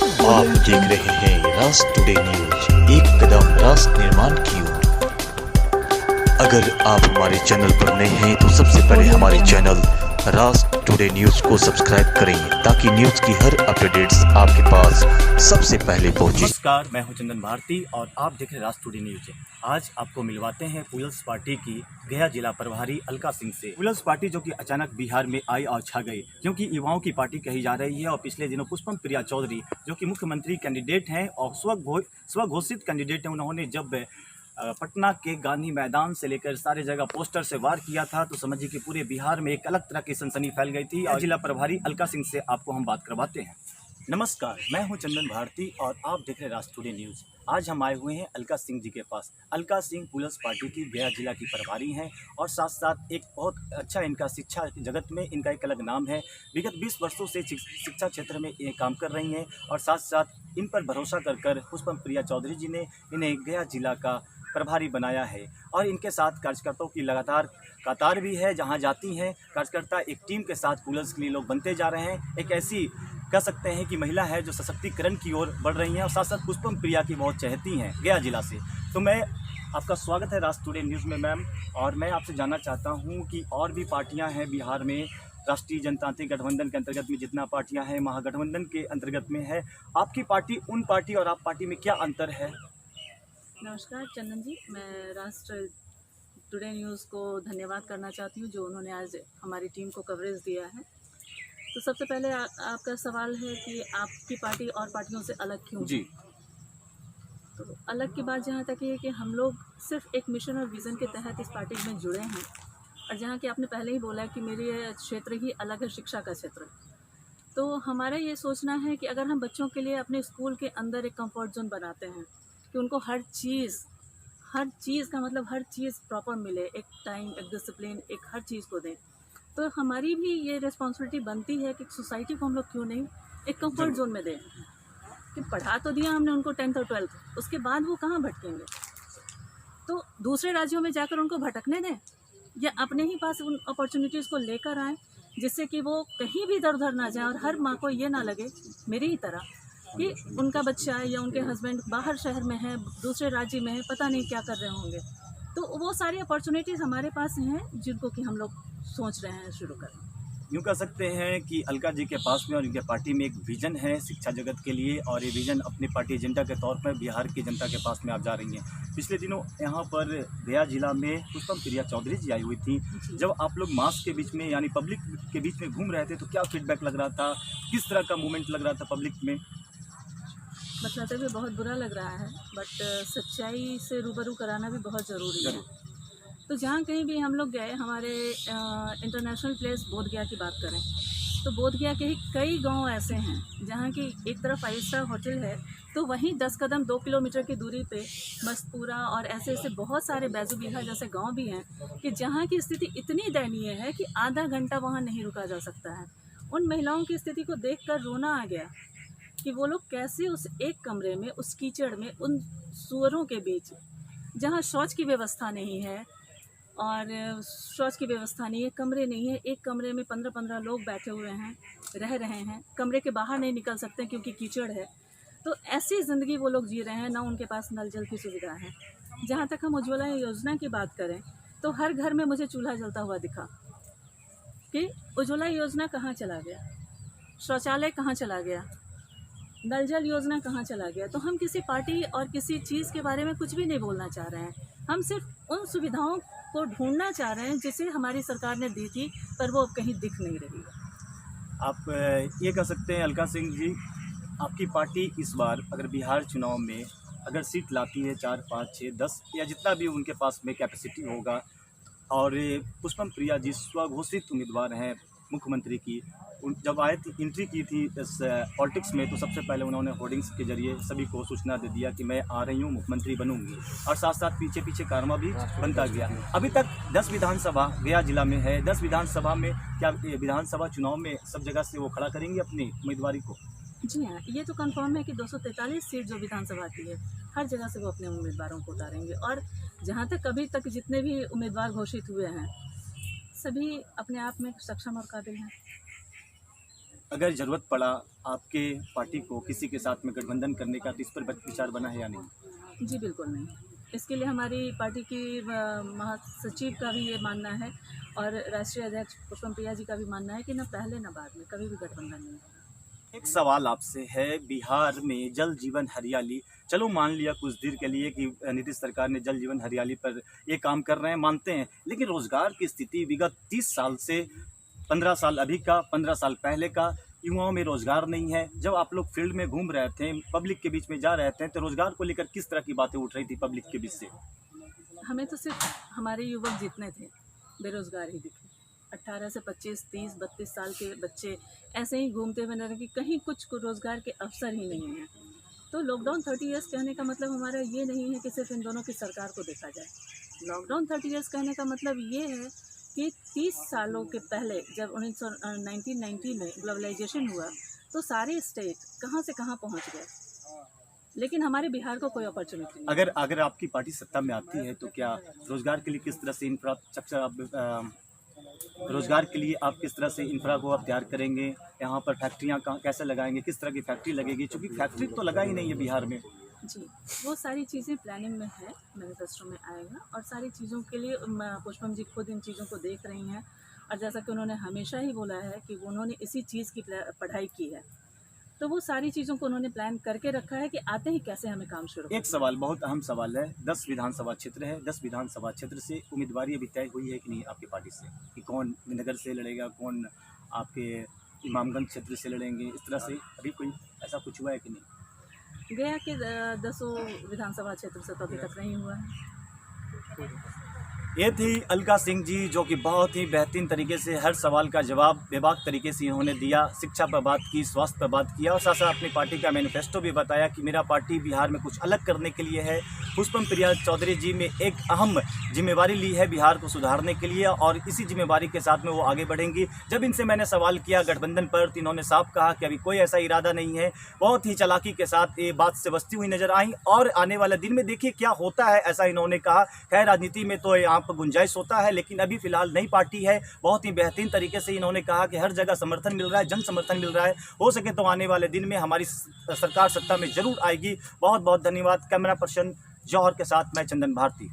आप देख रहे हैं राष्ट्र टुडे न्यूज, एक कदम राष्ट्र निर्माण की ओर। अगर आप हमारे चैनल पर नए हैं तो सबसे पहले हमारे चैनल राष्ट्र टुडे न्यूज को सब्सक्राइब करें ताकि न्यूज की हर अपडेट्स आपके पास सबसे पहले पहुंचे। नमस्कार, मैं हूं चंदन भारती और आप देख रहे हैं राष्ट्र टुडे न्यूज। आज आपको मिलवाते हैं पीपल्स पार्टी की गया जिला प्रभारी अलका सिंह से। पीपल्स पार्टी जो कि अचानक बिहार में आई और छा गई, क्योंकि युवाओं की पार्टी कही जा रही है और पिछले दिनों पुष्पम प्रिया चौधरी जो कि मुख्यमंत्री कैंडिडेट हैं और स्वघोषित कैंडिडेट हैं, उन्होंने जब पटना के गांधी मैदान से लेकर सारे जगह पोस्टर से वार किया था तो समझिए कि पूरे बिहार में एक अलग तरह की सनसनी फैल गई थी। और जिला प्रभारी अलका सिंह से आपको हम बात करवाते हैं। नमस्कार, मैं हूं चंदन भारती और आप देख रहे हैं राष्ट्र टुडे न्यूज़। आज हम आए हुए हैं अलका सिंह जी के पास। अलका सिंह पीपल्स पार्टी की गया जिला की प्रभारी हैं और साथ साथ एक बहुत अच्छा इनका शिक्षा जगत में इनका एक अलग नाम है। विगत 20 वर्षों से शिक्षा क्षेत्र में ये काम कर रही हैं और साथ साथ इन पर भरोसा कर पुष्पम प्रिया चौधरी जी ने इन्हें गया जिला का प्रभारी बनाया है। और इनके साथ कार्यकर्ताओं की लगातार कतार भी है, जहां जाती हैं कार्यकर्ता एक टीम के साथ पीपल्स के लिए लोग बनते जा रहे हैं। एक ऐसी कह सकते हैं कि महिला है जो सशक्तिकरण की ओर बढ़ रही हैं और साथ साथ पुष्पम प्रिया की बहुत चहेती हैं गया जिला से। तो मैं आपका स्वागत है राष्ट्र टुडे न्यूज़ में मैम, और मैं आपसे जानना चाहता हूं कि और भी पार्टियां हैं बिहार में, राष्ट्रीय जनतांत्रिक गठबंधन के अंतर्गत में जितना पार्टियां हैं, महागठबंधन के अंतर्गत में है, आपकी पार्टी उन पार्टी और आप पार्टी में क्या अंतर है? नमस्कार चंदन जी, मैं राष्ट्र टुडे न्यूज़ को धन्यवाद करना चाहती हूँ जो उन्होंने आज हमारी टीम को कवरेज दिया है। तो सबसे पहले आपका सवाल है कि आपकी पार्टी और पार्टियों से अलग क्यों जी। तो अलग की बात जहाँ तक है कि हम लोग सिर्फ एक मिशन और विज़न के तहत इस पार्टी में जुड़े हैं। और जहाँ कि आपने पहले ही बोला कि मेरी क्षेत्र ही अलग है, शिक्षा का क्षेत्र। तो हमारा ये सोचना है कि अगर हम बच्चों के लिए अपने स्कूल के अंदर एक कंफर्ट जोन बनाते हैं कि उनको हर चीज़ का मतलब हर चीज़ प्रॉपर मिले, एक टाइम, एक डिसिप्लिन, एक हर चीज़ को दें, तो हमारी भी ये रिस्पॉन्सिबिलिटी बनती है कि सोसाइटी को हम लोग क्यों नहीं एक कंफर्ट जोन में दें। कि पढ़ा तो दिया हमने उनको 10th और 12th, उसके बाद वो कहाँ भटकेंगे? तो दूसरे राज्यों में जाकर उनको भटकने दें या अपने ही पास उन अपॉर्चुनिटीज़ को लेकर आएँ जिससे कि वो कहीं भी इधर उधर ना जाए और हर माँ को ये ना लगे मेरी ही तरह कि उनका बच्चा या उनके हस्बैंड बाहर शहर में है, दूसरे राज्य में है, पता नहीं क्या कर रहे होंगे। तो वो सारी अपॉर्चुनिटीज़ हमारे पास हैं जिनको कि हम लोग सोच रहे हैं शुरू करना। यूँ कह सकते हैं कि अलका जी के पास में और इनके पार्टी में एक विजन है शिक्षा जगत के लिए, और ये विजन अपनी पार्टी एजेंडा के तौर पर बिहार की जनता के पास में आप जा रही हैं। पिछले दिनों यहाँ पर गया जिला में पुष्पम प्रिया चौधरी जी आई हुई थी। जब आप लोग मास के बीच में यानी पब्लिक के बीच में घूम रहे थे तो क्या फीडबैक लग रहा था, किस तरह का मूवमेंट लग रहा था पब्लिक में? बताते हुए बहुत बुरा लग रहा है, बट सच्चाई से रूबरू कराना भी बहुत ज़रूरी है। तो जहाँ कहीं भी हम लोग गए, हमारे इंटरनेशनल प्लेस बोधगया की बात करें तो बोधगया के ही कई गांव ऐसे हैं जहाँ की एक तरफ 5 स्टार होटल है तो वहीं 10 कदम 2 किलोमीटर की दूरी पे मस्तपूरा और ऐसे ऐसे बहुत सारे बैजू बीघा जैसे गांव भी हैं कि जहाँ की स्थिति इतनी दयनीय है कि आधा घंटा वहाँ नहीं रुका जा सकता है। उन महिलाओं की स्थिति को देखकर रोना आ गया कि वो लोग कैसे उस एक कमरे में, उस कीचड़ में, उन सुअरों के बीच जहाँ शौच की व्यवस्था नहीं है और शौच की व्यवस्था नहीं है, कमरे नहीं है, एक कमरे में 15-15 लोग बैठे हुए हैं, रह रहे हैं, कमरे के बाहर नहीं निकल सकते क्योंकि कीचड़ है। तो ऐसी ज़िंदगी वो लोग जी रहे हैं, ना उनके पास नल जल की सुविधा है। जहाँ तक हम उज्ज्वला योजना की बात करें तो हर घर में मुझे चूल्हा जलता हुआ दिखा कि उज्ज्वला योजना कहाँ चला गया, शौचालय कहाँ चला गया, नल जल योजना कहाँ चला गया। तो हम किसी पार्टी और किसी चीज़ के बारे में कुछ भी नहीं बोलना चाह रहे हैं, हम सिर्फ उन सुविधाओं को ढूंढना चाह रहे हैं जिसे हमारी सरकार ने दी थी पर वो अब कहीं दिख नहीं रही है। आप ये कह सकते हैं अलका सिंह जी, आपकी पार्टी इस बार अगर बिहार चुनाव में अगर सीट लाती है 4, 5, 6, 10 या जितना भी उनके पास में कैपेसिटी होगा, और पुष्पम प्रिया जी स्वघोषित उम्मीदवार हैं मुख्यमंत्री की, जब आए थी, एंट्री की थी इस पॉलिटिक्स में, तो सबसे पहले उन्होंने होर्डिंग्स के जरिए सभी को सूचना दे दिया कि मैं आ रही हूँ, मुख्यमंत्री बनूंगी, और साथ साथ पीछे पीछे कारवा भी बनता गया। अभी तक 10 विधानसभा गया जिला में है। 10 विधानसभा में क्या विधानसभा चुनाव में सब जगह से वो खड़ा करेंगे अपनी उम्मीदवारी को? जी हाँ, ये तो कंफर्म है कि 243 सीट जो विधानसभा की है हर जगह से वो अपने उम्मीदवारों को उतारेंगे। और जहाँ तक अभी तक जितने भी उम्मीदवार घोषित हुए हैं सभी अपने आप में सक्षम और काबिल हैं। अगर ज़रूरत पड़ा आपके पार्टी को किसी के साथ में गठबंधन करने का, तो इस पर विचार बना है या नहीं? जी बिल्कुल नहीं। इसके लिए हमारी पार्टी की महासचिव का भी ये मानना है और राष्ट्रीय अध्यक्ष पुष्पम प्रिया जी का भी मानना है कि न पहले न बाद में कभी भी गठबंधन नहीं होगा। एक सवाल आपसे है, बिहार में जल जीवन हरियाली, चलो मान लिया कुछ देर के लिए कि नीतीश सरकार ने जल जीवन हरियाली पर ये काम कर रहे हैं, मानते हैं, लेकिन रोजगार की स्थिति विगत 30 साल से 15 साल अभी का, 15 साल पहले का, युवाओं में रोजगार नहीं है। जब आप लोग फील्ड में घूम रहे थे, पब्लिक के बीच में जा रहे थे, तो रोजगार को लेकर किस तरह की बातें उठ रही थी पब्लिक के बीच से? हमें तो सिर्फ हमारे युवक जितने थे बेरोजगार ही दिखे। 18 से 25, 30, 32 साल के बच्चे ऐसे ही घूमते हुए नजर कि कहीं कुछ रोजगार के अवसर ही नहीं हैं। तो लॉकडाउन 30 इयर्स कहने का मतलब हमारा ये नहीं है कि सिर्फ इन दोनों की सरकार को देखा जाए। लॉकडाउन 30 इयर्स कहने का मतलब ये है कि 30 सालों के पहले जब 1990 में ग्लोबलाइजेशन हुआ तो सारे स्टेट कहाँ से कहाँ पहुँच गए, लेकिन हमारे बिहार को कोई अपॉर्चुनिटी नहीं। अगर आपकी पार्टी सत्ता में आती है तो क्या रोजगार के लिए किस तरह से इंफ्रास्ट्रक्चर रोजगार के लिए आप किस तरह से इंफ्रा को आप तैयार करेंगे? यहाँ पर फैक्ट्रियाँ कहाँ कैसे लगाएंगे, किस तरह की फैक्ट्री लगेगी? क्योंकि फैक्ट्री तो लगा ही नहीं है बिहार में। जी, वो सारी चीज़ें प्लानिंग में है, मैनिफेस्टो में आएगा और सारी चीज़ों के लिए पुष्पम जी खुद इन चीज़ों को देख रही हैं। और जैसा कि उन्होंने हमेशा ही बोला है कि उन्होंने इसी चीज़ की पढ़ाई की है, तो वो सारी चीज़ों को उन्होंने प्लान करके रखा है कि आते ही कैसे हमें काम शुरू। एक सवाल, बहुत अहम सवाल है, 10 विधानसभा क्षेत्र है, 10 विधानसभा क्षेत्र से उम्मीदवारी अभी तय हुई है कि नहीं आपकी पार्टी से, कि कौन नगर से लड़ेगा, कौन आपके इमामगंज क्षेत्र से लड़ेंगे, इस तरह से अभी कोई ऐसा कुछ हुआ है कि नहीं? गया के 10 विधानसभा क्षेत्र से तो अभी तक नहीं हुआ है। ये थी अलका सिंह जी, जो कि बहुत ही बेहतरीन तरीके से हर सवाल का जवाब बेबाक तरीके से इन्होंने दिया। शिक्षा पर बात की, स्वास्थ्य पर बात किया और साथ साथ अपनी पार्टी का मैनिफेस्टो भी बताया कि मेरा पार्टी बिहार में कुछ अलग करने के लिए है। पुष्पम प्रिया चौधरी जी में एक अहम जिम्मेवारी ली है बिहार को सुधारने के लिए और इसी जिम्मेवारी के साथ में वो आगे बढ़ेंगी। जब इनसे मैंने सवाल किया गठबंधन पर तो इन्होंने साफ कहा कि अभी कोई ऐसा इरादा नहीं है। बहुत ही चालाकी के साथ ये बात से बचती हुई नजर आई और आने वाले दिन में देखिए क्या होता है, ऐसा इन्होंने कहा। खैर, राजनीति में तो यहाँ पर गुंजाइश होता है, लेकिन अभी फिलहाल नई पार्टी है। बहुत ही बेहतरीन तरीके से इन्होंने कहा कि हर जगह समर्थन मिल रहा है, जन समर्थन मिल रहा है। हो सके तो आने वाले दिन में हमारी सरकार सत्ता में जरूर आएगी। बहुत बहुत धन्यवाद। कैमरा पर्सन जौहर के साथ मैं चंदन भारती।